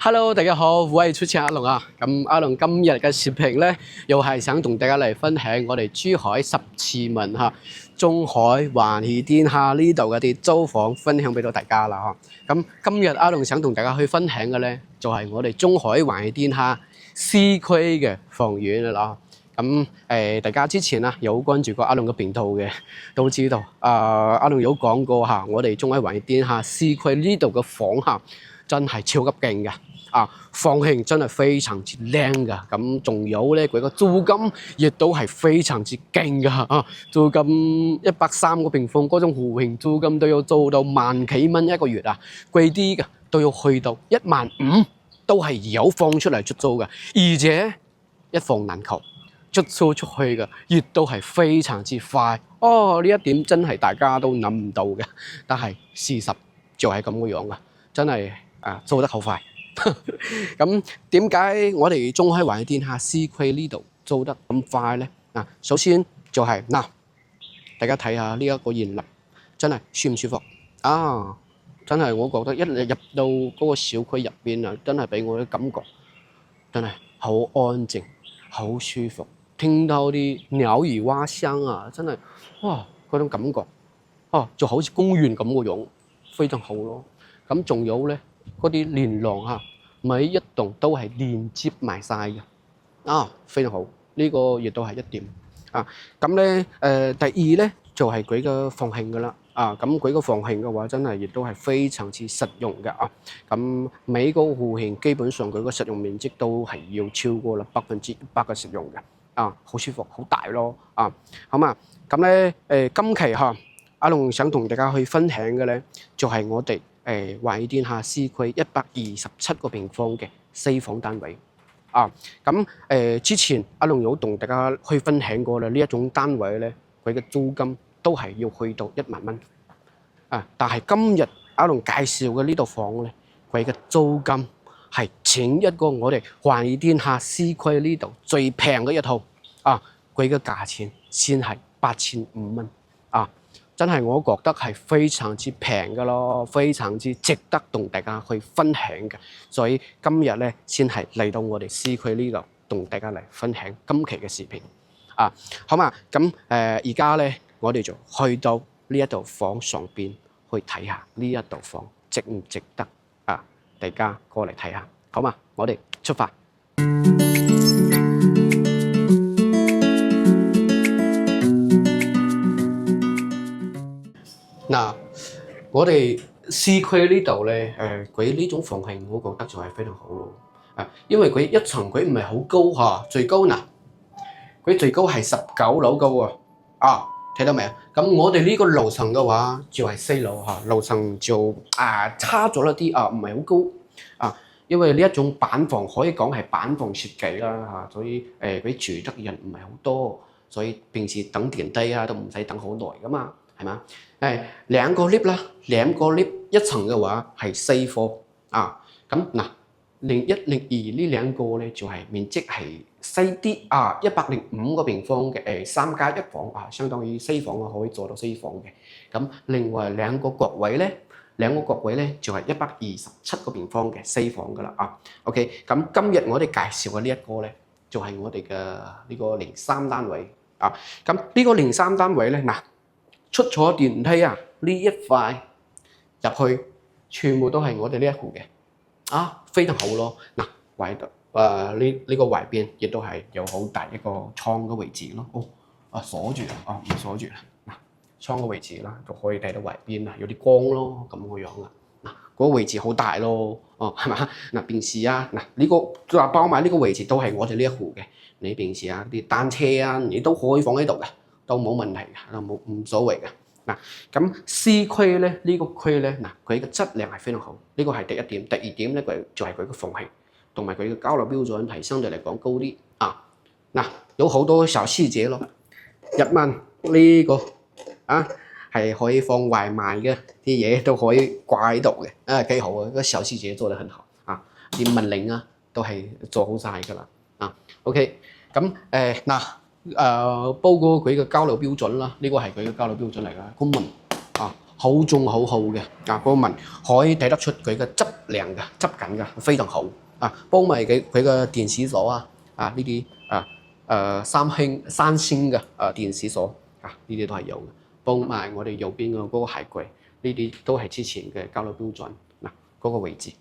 Hello，大家好，我係主持人阿龍啊。咁阿龍今日嘅視頻咧，又係想同大家嚟分享我哋珠海十次問嚇，中海環宇天下呢度嘅啲租房分享俾到大家啦嚇。咁今日阿龍想同大家去分享嘅咧，就係我哋中海環宇天下 C 區嘅房源啦。咁大家之前啊有關注過阿龍嘅頻道嘅，都知道阿龍有講過嚇，我哋中海環宇天下 C 區呢度嘅房嚇，真係超級勁嘅。房型真係非常之靚噶，咁仲有咧佢個租金亦都係非常之勁噶租金130個平方嗰種戶型租金都要租到萬幾蚊一個月啊，貴啲嘅都要去到15000，都係有放出嚟出租嘅，而且一房難求，出租出去嘅亦都係非常之快呢一點真係大家都諗唔到嘅，但係事實就係咁嘅樣噶，真係租得好快。咁點解我哋中海環宇天下 C 區呢度租得咁快咧？首先就係大家睇下呢一個現物，真係舒唔舒服真係我覺得一入到嗰個小區入邊啊，真係俾我嘅感覺真係好安靜、好舒服，聽到啲鳥語蛙聲啊，真係嗰種感覺就好似公園咁嘅樣，非常好咯。咁仲有咧。嗰啲連廊每一棟都係連接埋晒嘅，非常好，呢個亦都係一點咁咧第二咧就係佢嘅房型噶啦咁佢嘅房型嘅話真係亦都係非常之實用嘅咁每個戶型基本上佢個實用面積都係要超過啦100%嘅實用嘅好舒服好大咯好嘛。咁咧今期阿龍想同大家去分享嘅咧就係我哋環宇天下 C 區127個平方嘅4房單位咁之前阿龍有同大家去分享過啦，呢一種單位咧佢嘅租金都係要去到10000蚊但係今日阿龍介紹嘅呢度房咧，佢嘅租金係前一個我哋環宇天下 C 區呢度最平嘅一套佢嘅價錢先係8500蚊真係我覺得係非常之平㗎咯，非常之值得同大家去分享嘅。所以今日咧先係嚟到我哋 C 區呢度同大家嚟分享今期嘅視頻好嘛。咁而家咧我哋就去到呢一度房上邊去睇下呢一度房值唔值得大家過嚟睇下好嘛。我哋出發。我哋 C 區呢度咧，佢呢種房型，我覺得就係非常好咯。因為佢一層佢唔係好高最高佢最高係19樓高睇到未啊？咁我哋呢個樓層嘅話就係4樓樓層就差咗一啲唔係好高因為呢一種板房可以講係板房設計啦所以佢住得人唔係好多，所以平時等電梯都唔使等好耐噶嘛。係嘛？2個 lift 啦，2個 lift 一層嘅話係4房咁01、02呢兩個咧就係面積係細啲105個平方嘅3+1房相當於4房可以做到4房嘅。咁另外兩個角位咧就係127個平方嘅4房噶啦OK， 咁今日我哋介紹嘅呢一個咧就係我哋嘅呢個03單位咁呢個03單位咧出咗電梯呢一塊入去全部都係我哋呢一戶嘅非常好咯。圍呢個圍邊亦都係有好大一個窗嘅位置咯鎖住唔鎖住窗嘅位置啦，就可以睇到圍邊有啲光咯咁嘅樣嗰個位置好大咯係嘛平時呢個包埋呢個位置都係我哋呢一戶嘅，你平時啲單車你都可以放喺度嘅，都冇問題嘅，唔所謂嘅咁 C 區咧呢個區咧佢嘅質量係非常好，呢個係第一點。第二點咧佢就係佢嘅房型同埋佢嘅交樓標準係相對嚟講高啲有好多小細節咯。入門呢個係可以放外賣嘅啲嘢都可以掛喺度嘅幾好個小細節做得很好啲門鈴都係做好晒㗎啦OK， 咁包括佢嘅交樓標準啦，呢個係佢嘅交樓標準嚟㗎。個門好重好好嘅啊，個紋可以睇得出佢嘅質量嘅質感嘅，非常好啊。包埋佢嘅電子鎖啊呢啲三星嘅電子鎖啊，呢啲都係有嘅。包埋我哋右邊嘅嗰個鞋櫃，呢啲都係之前嘅交流標準嗱，嗰個位置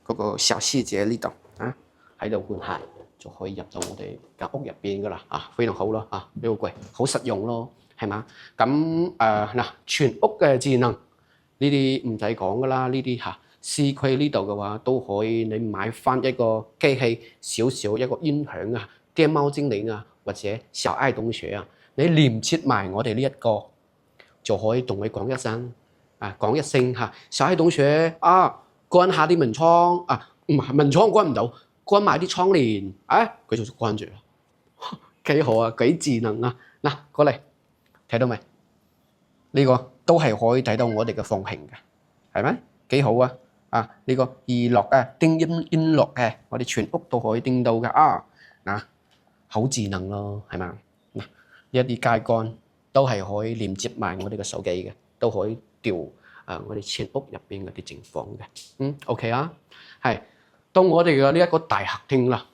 嗰個小細節呢度啊，喺度換鞋就可以入到我哋間屋入邊噶啦啊，非常好咯啊，呢個櫃好實用咯。係嘛？咁嗱，全屋嘅智能呢啲唔使講噶啦，呢啲市區呢度嘅話都可以，你買翻一個機器少少一個音響啊，電貓精靈啊，或者小愛同學啊，你連接埋我哋呢一個就可以同佢講一聲講一聲小愛同學啊，關下啲門窗啊，唔係門窗關唔到，關埋啲窗簾佢就關住啦，幾好啊，幾智能啊！嗱，過嚟。睇到未？呢個都係可以睇到我哋嘅放平嘅，係咪？幾好啊！呢個易落叮音樂嘅，我哋全屋都可以叮到嘅嗱，好智能咯，係嘛？嗱，一啲街桿都係可以連接埋我哋嘅手機嘅，都可以調我哋全屋入邊嗰啲情況嘅。OK 啊，係到我哋嘅呢一個大客廳啦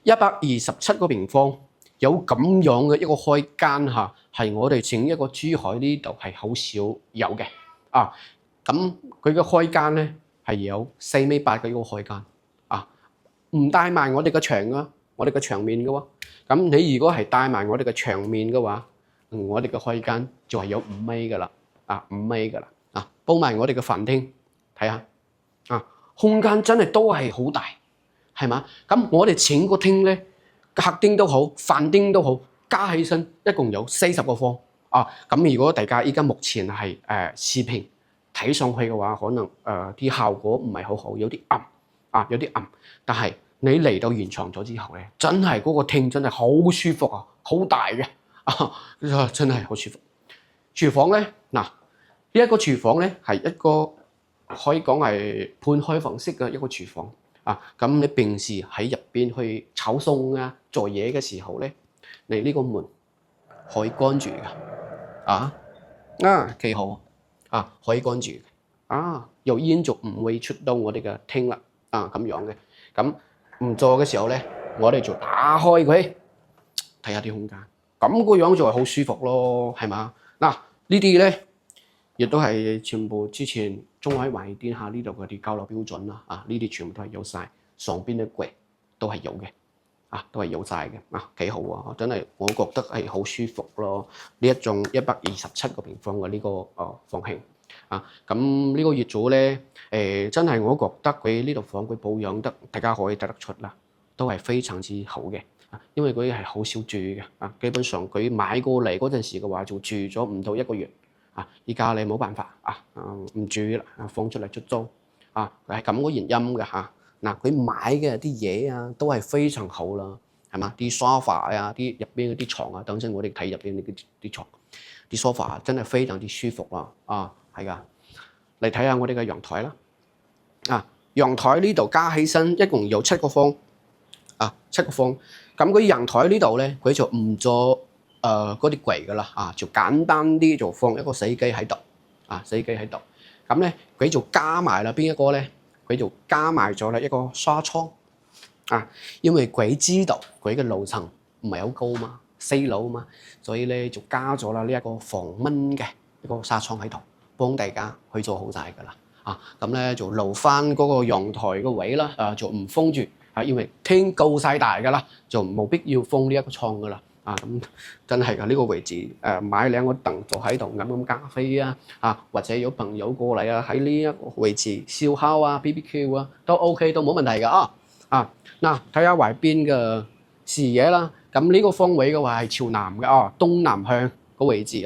，127個平方。有咁樣嘅一個開間係我哋整一個珠海呢度係好少有嘅咁佢嘅開間咧係有4.8米嘅一個開間唔帶埋我哋嘅牆啊，我哋嘅牆面嘅喎。咁你如果係帶埋我哋嘅牆面嘅話，我哋嘅開間就係有5米㗎啦5米㗎啦包埋我哋嘅飯廳，睇下空間真係都係好大，係嘛？咁我哋整個廳咧。客廳都好，飯廳都好，加起身一共有40個方咁如果大家依家目前係視頻睇上去嘅話，可能啲效果唔係好好，有啲暗有啲暗。但係你嚟到現場咗之後咧，真係嗰個廳真係好舒服好大嘅真係好舒服。廚房咧呢一個廚房咧係一個可以講係半開放式嘅一個廚房。咁你平時喺入邊去炒餸做嘢嘅時候咧，你呢個門可以關住嘅幾好可以關住嘅有煙就唔會出到我哋嘅廳啦咁樣嘅。咁唔做嘅時候咧，我哋就打開佢睇下啲空間，咁個樣就係好舒服咯，係嘛？呢啲咧亦都係全部之前中海華義天下呢度嗰啲交流標準啦呢啲全部都係有晒，上邊嘅櫃都係有嘅都係有晒嘅幾好真係我覺得係好舒服咯。呢一種127個平方嘅呢個房型咁呢個業主咧真係我覺得佢呢度房佢保養得，大家可以睇得出啦，都係非常之好嘅因為佢係好少住嘅基本上佢買過嚟嗰陣時嘅話就住咗唔到1個月依家你冇辦法唔住啦放出嚟出租佢係咁個原因嘅佢買嘅啲嘢都係非常好啦，係嘛？啲 sofa 啲入邊嗰啲床等陣我哋睇入邊啲床啲 sofa 真係非常之舒服啦係㗎。嚟睇下我哋嘅陽台啦陽台呢度加起身一共有7個方7個方。咁佢陽台呢度咧佢就唔做嗰啲櫃㗎啦就簡單啲就放一個洗衣機喺度洗衣機喺度。咁咧佢就加埋啦邊一個咧？佢就加埋咗啦一個紗窗因為佢知道佢嘅樓層唔係好高嘛，4樓嘛，所以咧就加咗啦呢一個防蚊嘅一個紗窗喺度，幫大家去做好晒㗎啦咁咧就留翻嗰個陽台個位啦就唔封住因為廳夠晒大㗎啦，就冇必要封呢一個窗㗎啦咁真係㗎呢個位置買2個凳坐喺度飲咖啡或者有朋友過嚟喺呢一個位置燒烤BBQ 都 OK 都冇問題㗎睇下懷邊嘅視野啦。咁呢個方位嘅話係朝南嘅東南向個位置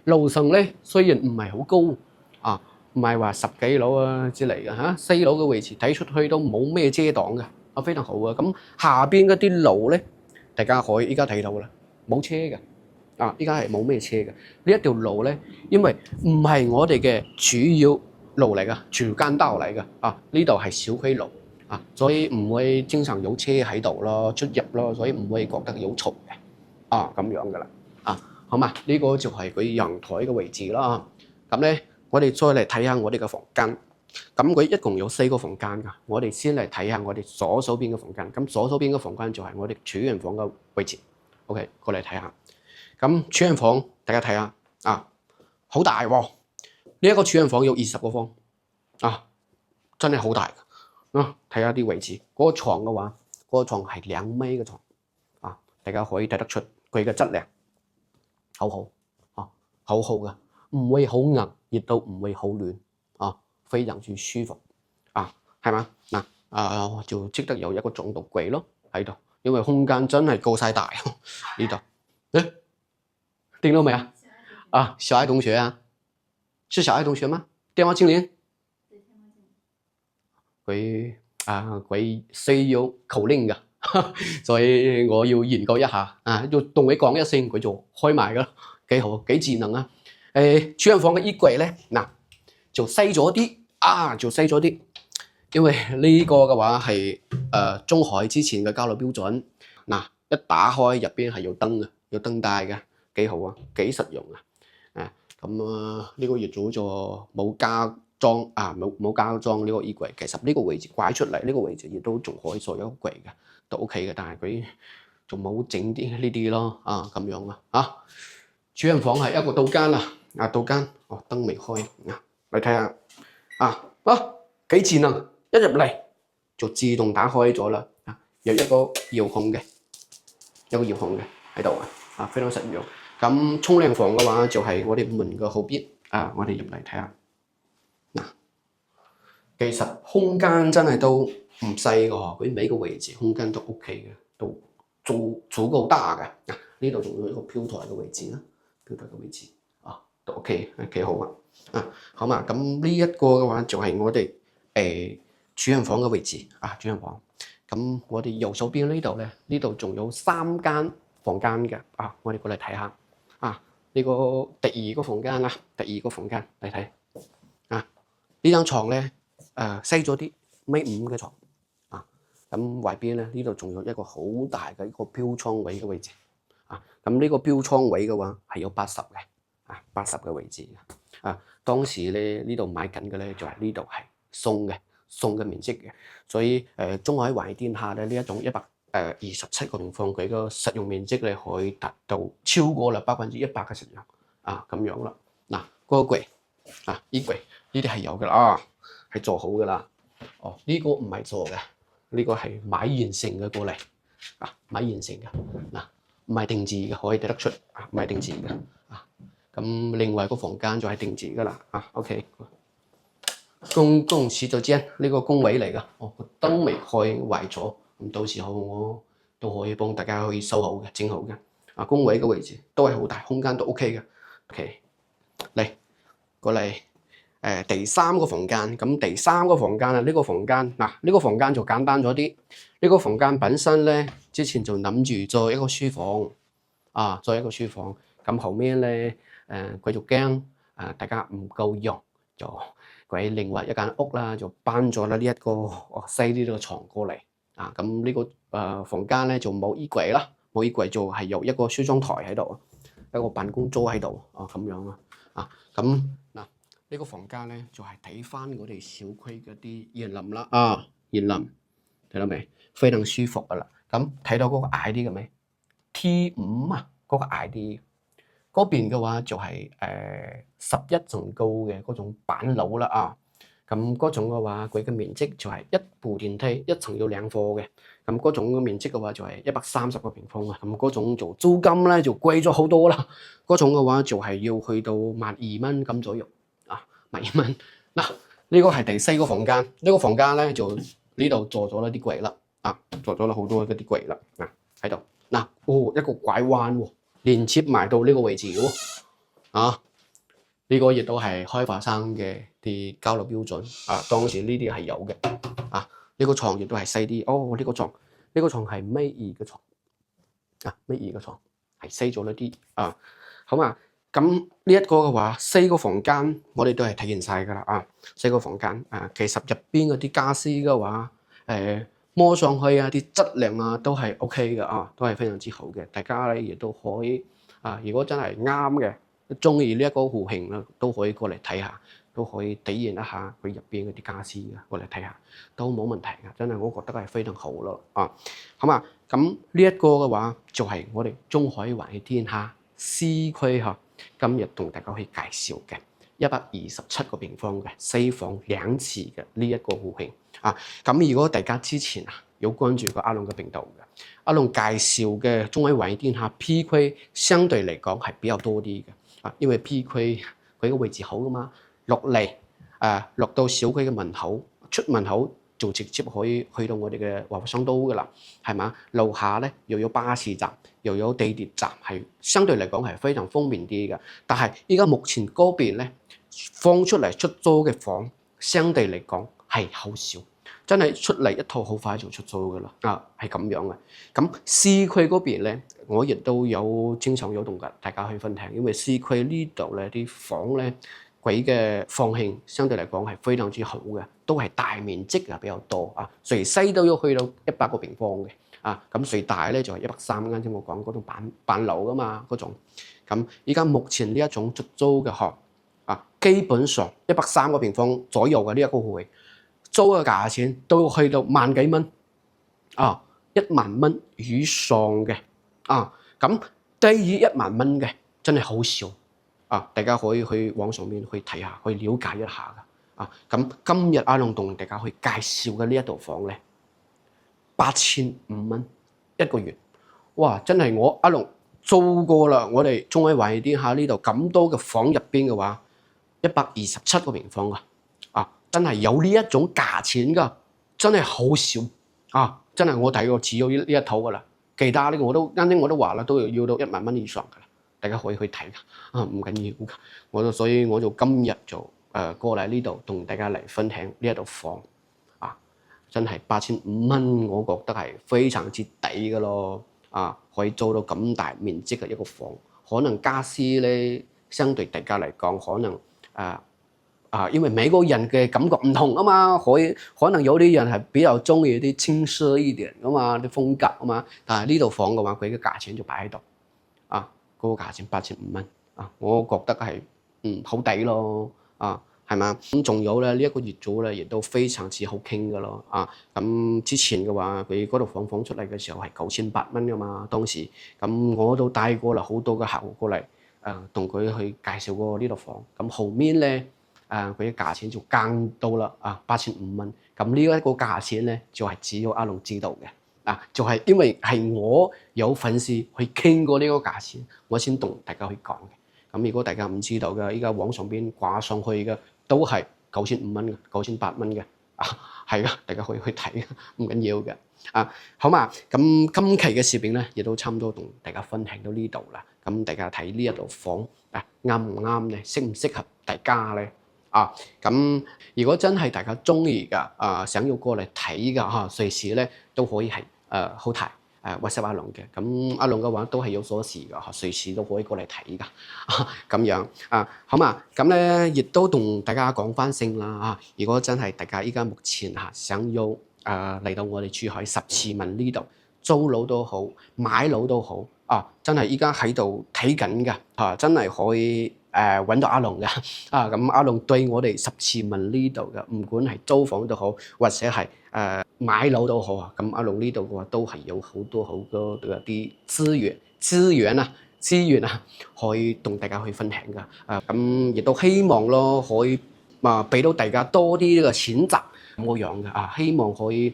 樓層咧雖然唔係好高唔係話10幾樓之類嘅4樓嘅位置睇出去都冇咩遮擋嘅非常好咁下邊嗰啲路咧。大家可以依家睇到啦，冇車嘅依家係冇咩車嘅呢一條路咧，因為唔係我哋嘅主要路嚟㗎，主幹道嚟㗎呢度係小區路所以唔會經常有車喺度咯，出入咯，所以唔會覺得有嘈嘅咁樣㗎啦好嘛？呢個就係佢陽台嘅位置啦咁咧，我哋再嚟睇下我哋嘅房間。咁佢一共有4個房間㗎。我哋先嚟睇下我哋左手邊嘅房間。咁左手邊嘅房間就係我哋儲人房嘅位置。OK，過嚟睇下。咁儲人房，大家睇下啊，好大喎！呢一個儲人房有20個方啊，真係好大㗎。啊，睇下啲位置。嗰個床嘅話，嗰個床係2米嘅床啊，大家可以睇得出佢嘅質量好好啊，好好㗎，唔會好硬，亦都唔會好暖啊，非常之舒服啊，係嘛？嗱就值得有一個總度櫃咯喺度，因為空間真係夠晒大呢度。誒，聽到未啊？啊，小愛同學啊，是小愛同學嗎？電話精靈？佢需要口令㗎，所以我要研究一下啊，要同佢講一聲，佢就開埋㗎，幾好，幾智能啊！儲人房嘅衣櫃咧，嗱就細咗啲啊，就細咗啲，因為呢個嘅話係中海之前嘅交流標準。嗱，一打開入邊係有燈嘅，有燈帶嘅，幾好啊，幾實用啊！咁呢個月早就冇加裝啊，冇加裝呢個衣櫃。其實呢個位置拐出嚟，呢個位置亦都仲可以做一個櫃嘅，都 OK嘅。但係佢仲冇整啲呢啲咯，啊咁樣啊。儲人房係一個到間啦，到間哦，燈未開啊，你睇下啊，幾智能，一入嚟就自動打開咗啦，有一個遙控嘅，喺度啊，非常實用。咁沖涼房嘅話就係我哋門嘅後邊啊，我哋入嚟睇下嗱，其實空間真係都唔細個，佢每個位置空間都 OK 嘅，都足夠大嘅。呢度仲有一個飄台嘅位置啦，都 OK，幾好啊！好嘛，咁呢一個嘅話就係我哋儲人房嘅位置啊，儲人房。咁我哋右手邊呢度咧，呢度仲有3間房間嘅啊，我哋過嚟睇下啊，呢個第二個房間啦，嚟睇啊，呢張床咧細咗啲，1.5米嘅床啊，咁外邊咧呢度仲有一個好大嘅一個標倉位嘅位置啊，咁呢個標倉位嘅話係有80嘅啊，80嘅位置啊，當時咧呢度買緊嘅咧就係呢度係送嘅面積嘅，所以中海環天下咧呢一種127個平方佢個實用面積咧可以達到超過啦100%嘅實用啊，咁樣啦。嗱，嗰個櫃啊，衣櫃呢啲係有㗎啦，係做好㗎啦。哦，呢個唔係做嘅，呢個係買完成嘅過嚟啊，買完成嘅嗱，唔係定制嘅，可以睇得出啊，唔係定制嘅啊。咁另外個房間就係定制㗎啦啊。OK。公共洗手間呢個工位嚟㗎，個燈未開壞咗，咁到時候我都可以幫大家去修好嘅、整好嘅。啊，工位嘅位置都係好大，空間都 OK 嘅。OK，過嚟第3個房間，咁第3個房間啊，呢個房間嗱，呢個房間就簡單咗啲。呢個房間本身咧，之前就諗住做一個書房啊，做一個書房。咁後面咧佢就驚大家唔夠用，就佢另外一間屋啦，就搬咗啦呢一個細啲嘅床過嚟啊。咁呢個房間咧就冇衣櫃啦，冇衣櫃就係有一個梳妝台喺度，一個辦公桌喺度啊，咁樣啊。咁嗱呢個房間咧就係睇翻我哋小區嗰啲園林啦啊，園林睇到未？非常舒服噶啦。咁睇到嗰個矮啲嘅未 ？T5啊，嗰個矮啲。嗰邊嘅話就係11層高嘅嗰種板樓啦啊，咁嗰種嘅話佢嘅面積就係1部電梯，1層要2課嘅，咁嗰種嘅面積嘅話就係130個平方啊，咁嗰種做租金咧就貴咗好多啦，嗰種嘅話就係要去到12,000蚊咁左右啊，12,000蚊。嗱，呢個係第4個房間，呢個房間咧就呢度做咗啦啲櫃啦啊，做咗啦好多嗰啲櫃啦嗱喺度嗱，一個拐彎喎。連接埋到呢個位置喎，啊，呢個亦都係開發商嘅啲交流標準啊。當時呢啲係有嘅啊。呢個床亦都係細啲哦。呢個床係1.2米嘅床啊，1.2米嘅床係細咗一啲啊。好嘛，咁呢一個嘅話，4個房間我哋都係體驗晒㗎啦啊。4個房間啊，其實入邊嗰啲家私嘅話，摸上去啊，啲質量啊都係 OK 嘅啊，都係非常之好嘅。大家咧亦都可以啊，如果真係啱嘅中意呢一個戶型啦，都可以過嚟睇下，都可以體驗一下佢入邊嗰啲家私嘅，過嚟睇下都冇問題嘅，真係我覺得係非常好咯啊！好嘛，咁呢一個嘅話就係我哋中海環氣天下 C 區嚇，今日同大家去介紹嘅127個平方嘅4房2廁嘅呢一個戶型啊！咁如果大家之前有關注過阿龍嘅頻道嘅，阿龍介紹嘅中海環氣天下 P 區相對嚟講係比較多啲嘅。因為 P 區佢個位置好噶嘛，落到小區嘅門口，出門口就直接可以去到我哋嘅華福商都噶啦，係嘛？樓下咧又有巴士站，又有地鐵站，係相對嚟講係非常方便啲嘅。但係依家目前嗰邊咧放出嚟出租嘅房，相對嚟講係好少，真係出嚟一套好快就出租噶啦，係咁樣嘅。咁 C 區嗰邊咧，我亦都有經常有同大家去分享，因為 C 區呢度咧啲房咧，佢嘅房型相對嚟講係非常之好嘅，都係大面積比較多啊，最細都要去到100個平方嘅咁最大咧就係130間，啱先我講嗰種板樓噶嘛嗰種。咁依家目前呢一種出租嘅基本上130個平方左右嘅呢一個戶型，租嘅價錢都要去到萬幾蚊1萬蚊以上嘅咁低於1萬蚊嘅真係好少大家可以去網上面去睇下，去了解一下咁今日阿龍同大家去介紹嘅呢一套房咧，8500蚊一個月，哇！真係我阿龍租過啦，我哋中海環氣天下呢度咁多嘅房入邊嘅話，127個平方真係有呢一種價錢噶，真係好少真係我睇過只有呢一套噶啦，其他呢個啱先我都話啦，都要到1萬蚊以上噶啦，大家可以去睇噶唔緊要，所以我就今日就過嚟呢度同大家嚟分享呢一套房真係8500蚊，我覺得係非常之抵噶咯可以租到咁大面積嘅一個房，可能家私咧相對大家嚟講可能因為每個人嘅感覺唔同啊嘛，可能有啲人係比較中意啲輕奢一點噶嘛，啲風格啊嘛，但係呢度房嘅話，佢嘅價錢就擺喺度嗰個價錢8500蚊我覺得係好抵咯係嘛？咁仲有咧呢一個業主咧，亦都非常之好傾噶咯咁之前嘅話，佢嗰度房出嚟嘅時候係9800蚊噶嘛，當時咁我都帶過啦好多嘅客戶過嚟同佢去介紹過呢度房，咁後面咧佢嘅價錢就降到啦8500蚊，咁呢一個價錢咧就係只有阿龍知道嘅就係因為係我有粉絲去傾過呢個價錢，我先同大家去講嘅。咁如果大家唔知道嘅，依家網上邊掛上去嘅都係9500蚊嘅，9800蚊嘅係噶，大家可以去睇，唔緊要嘅好嘛？咁今期嘅視頻咧，亦都差唔多同大家分享到呢度啦。咁大家睇呢一度房啱唔啱咧？適唔適合大家咧？咁如果真係大家中意噶想要過嚟睇噶隨時咧都可以係後台WhatsApp 阿龍嘅，咁阿龍嘅話都係有鎖匙噶隨時都可以過嚟睇噶咁樣好嘛？咁咧亦都同大家講翻聲啦如果真係大家依家目前想要嚟到我哋珠海14萬呢度租樓都好，買樓都好真係依家喺度睇緊㗎真係可以揾到阿龍嘅咁阿龍對我哋14萬呢度嘅，唔管係租房都好，或者係買樓都好咁阿龍呢度嘅話都係有好多嘅啲資源可以同大家去分享㗎咁亦都希望咯可以俾到大家多啲呢個選擇咁嘅樣嘅希望可以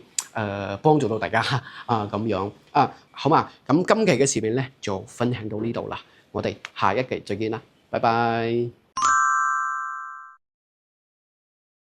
幫助到大家咁樣好嘛？咁今期嘅視頻咧就分享到呢度啦，我哋下一期再見啦，拜拜。